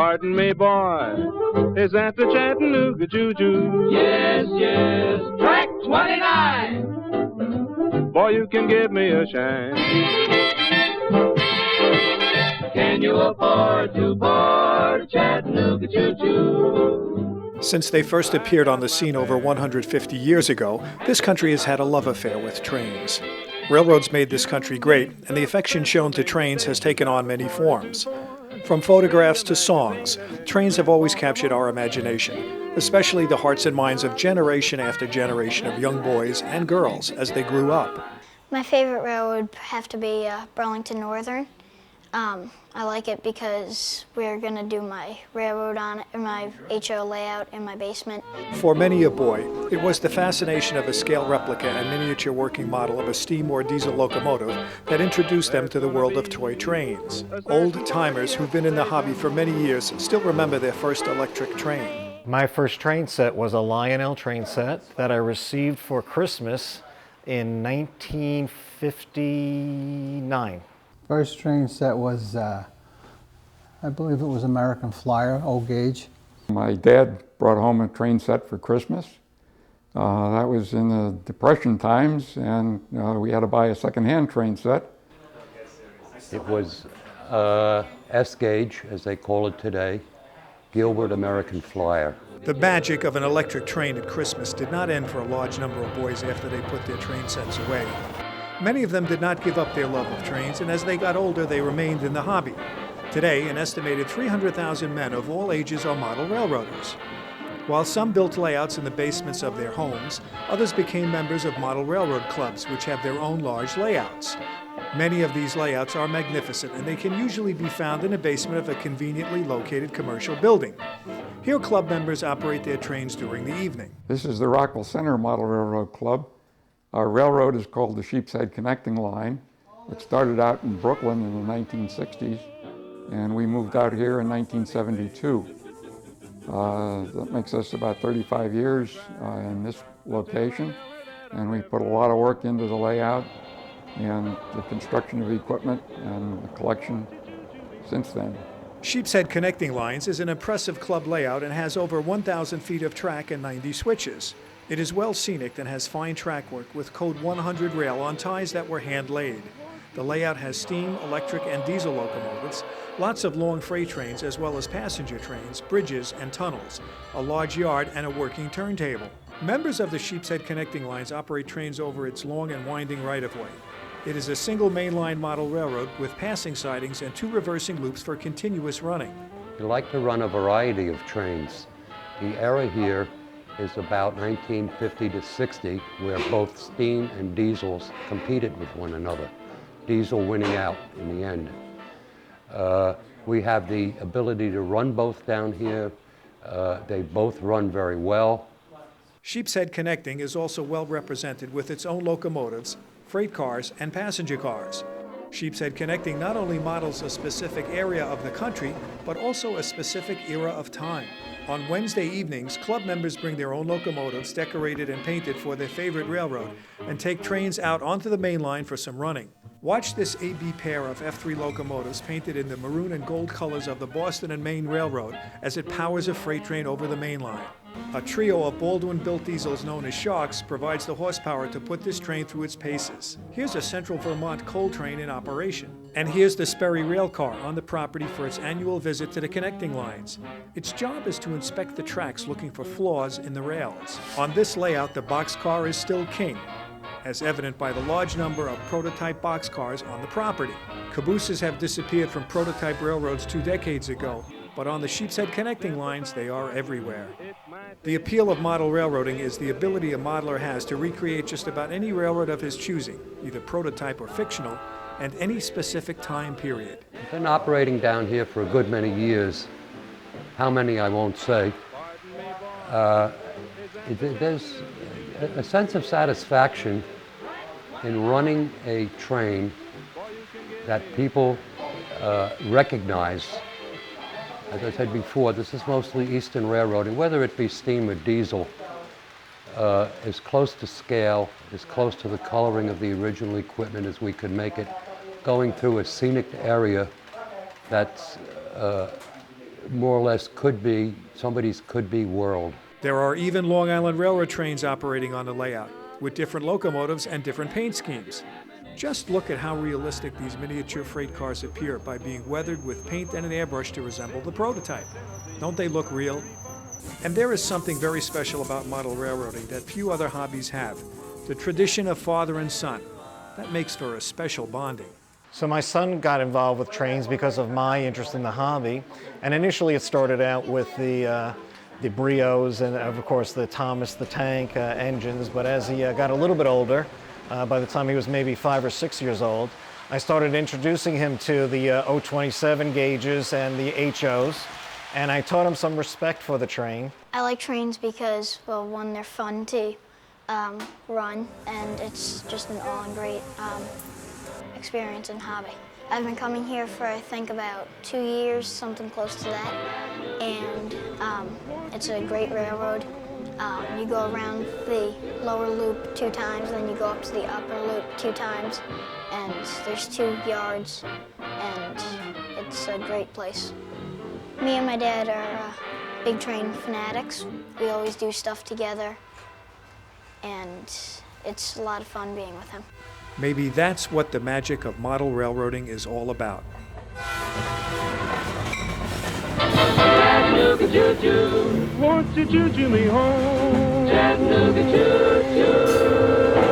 Pardon me, boy, is that the Chattanooga Choo-Choo? Yes, yes, track 29. Boy, you can give me a shine. Can you afford to board Chattanooga Choo-Choo? Since they first appeared on the scene over 150 years ago, this country has had a love affair with trains. Railroads made this country great, and the affection shown to trains has taken on many forms. From photographs to songs, trains have always captured our imagination, especially the hearts and minds of generation after generation of young boys and girls as they grew up. My favorite railroad would have to be Burlington Northern. I like it because we're going to do my railroad on it, and my HO layout in my basement. For many a boy, it was the fascination of a scale replica and miniature working model of a steam or diesel locomotive that introduced them to the world of toy trains. Old-timers who've been in the hobby for many years still remember their first electric train. My first train set was a Lionel train set that I received for Christmas in 1959. First train set was, I believe it was American Flyer, old gauge. My dad brought home a train set for Christmas. That was in the Depression times, and we had to buy a second-hand train set. It was S gauge, as they call it today, Gilbert American Flyer. The magic of an electric train at Christmas did not end for a large number of boys after they put their train sets away. Many of them did not give up their love of trains, and as they got older, they remained in the hobby. Today, an estimated 300,000 men of all ages are model railroaders. While some built layouts in the basements of their homes, others became members of model railroad clubs, which have their own large layouts. Many of these layouts are magnificent, and they can usually be found in a basement of a conveniently located commercial building. Here, club members operate their trains during the evening. This is the Rockville Center Model Railroad Club. Our railroad is called the Sheepshead Connecting Line. It started out in Brooklyn in the 1960s, and we moved out here in 1972. That makes us about 35 years in this location, and we put a lot of work into the layout and the construction of equipment and the collection since then. Sheepshead Connecting Lines is an impressive club layout and has over 1,000 feet of track and 90 switches. It is well scenic and has fine track work with code 100 rail on ties that were hand-laid. The layout has steam, electric, and diesel locomotives, lots of long freight trains as well as passenger trains, bridges, and tunnels, a large yard, and a working turntable. Members of the Sheepshead Connecting Lines operate trains over its long and winding right-of-way. It is a single mainline model railroad with passing sidings and 2 reversing loops for continuous running. We like to run a variety of trains. The era here is about 1950 to 60, where both steam and diesels competed with one another, diesel winning out in the end. We have the ability to run both down here. They both run very well. Sheepshead Connecting is also well represented with its own locomotives, freight cars, and passenger cars. Sheepshead Connecting not only models a specific area of the country, but also a specific era of time. On Wednesday evenings, club members bring their own locomotives decorated and painted for their favorite railroad and take trains out onto the main line for some running. Watch this AB pair of F3 locomotives painted in the maroon and gold colors of the Boston and Maine Railroad as it powers a freight train over the main line. A trio of Baldwin-built diesels known as Sharks provides the horsepower to put this train through its paces. Here's a Central Vermont coal train in operation. And here's the Sperry rail car on the property for its annual visit to the connecting lines. Its job is to inspect the tracks looking for flaws in the rails. On this layout, the boxcar is still king, as evident by the large number of prototype boxcars on the property. Cabooses have disappeared from prototype railroads 2 decades ago, but on the Sheepshead Connecting Lines, they are everywhere. The appeal of model railroading is the ability a modeler has to recreate just about any railroad of his choosing, either prototype or fictional, and any specific time period. I've been operating down here for a good many years. How many, I won't say. There's a sense of satisfaction in running a train that people recognize. As I said before, this is mostly Eastern railroading, whether it be steam or diesel, as close to scale, as close to the coloring of the original equipment as we could make it, going through a scenic area that's more or less could be somebody's could-be world. There are even Long Island Railroad trains operating on the layout, with different locomotives and different paint schemes. Just look at how realistic these miniature freight cars appear by being weathered with paint and an airbrush to resemble the prototype. Don't they look real? And there is something very special about model railroading that few other hobbies have, the tradition of father and son. That makes for a special bonding. So my son got involved with trains because of my interest in the hobby, and initially it started out with the Brios and of course the Thomas the Tank engines, but as he got a little bit older, by the time he was maybe 5 or 6 years old, I started introducing him to the 027 gauges and the HOs, and I taught him some respect for the train. I like trains because, well, one, they're fun to run, and it's just an all-in great experience and hobby. I've been coming here for, I think, about 2 years, something close to that, and it's a great railroad. You go around the lower loop 2 times, then you go up to the upper loop 2 times, and there's 2 yards, and it's a great place. Me and my dad are big train fanatics. We always do stuff together, and it's a lot of fun being with him. Maybe that's what the magic of model railroading is all about. Chattanooga choo-choo, Won't you choo-choo me home? Chattanooga choo-choo.